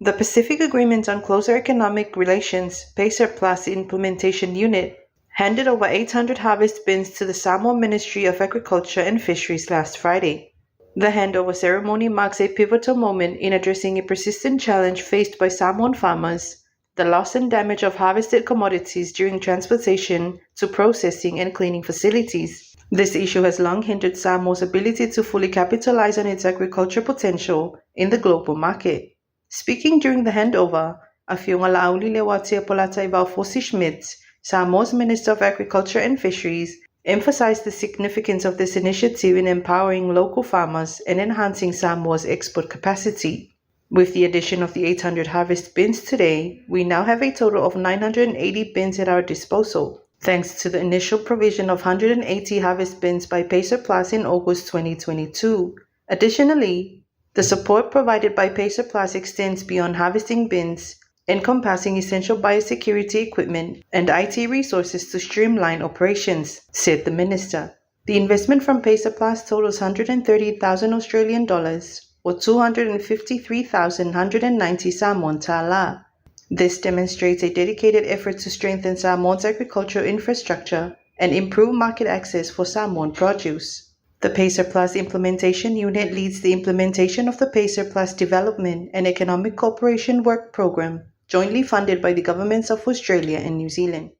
The Pacific Agreement on Closer Economic Relations, PACER Plus Implementation Unit, handed over 800 harvest bins to the Samoa Ministry of Agriculture and Fisheries last Friday. The handover ceremony marks a pivotal moment in addressing a persistent challenge faced by Samoan farmers: the loss and damage of harvested commodities during transportation to processing and cleaning facilities. This issue has long hindered Samoa's ability to fully capitalize on its agriculture potential in the global market. Speaking during the handover, Afiong Alauli Lewatia Polata Ivalfosi Schmidt, Samoa's Minister of Agriculture and Fisheries, emphasized the significance of this initiative in empowering local farmers and enhancing Samoa's export capacity. With the addition of the 800 harvest bins today, we now have a total of 980 bins at our disposal, thanks to the initial provision of 180 harvest bins by PACER Plus in August 2022. Additionally, the support provided by PACER Plus extends beyond harvesting bins, encompassing essential biosecurity equipment and IT resources to streamline operations, said the minister. The investment from PACER Plus totals $130,000 Australian dollars, or 253,190 Samoan ta'ala. This demonstrates a dedicated effort to strengthen Samoa's agricultural infrastructure and improve market access for Samoan produce. The PACER Plus Implementation Unit leads the implementation of the PACER Plus Development and Economic Cooperation Work Programme, jointly funded by the governments of Australia and New Zealand.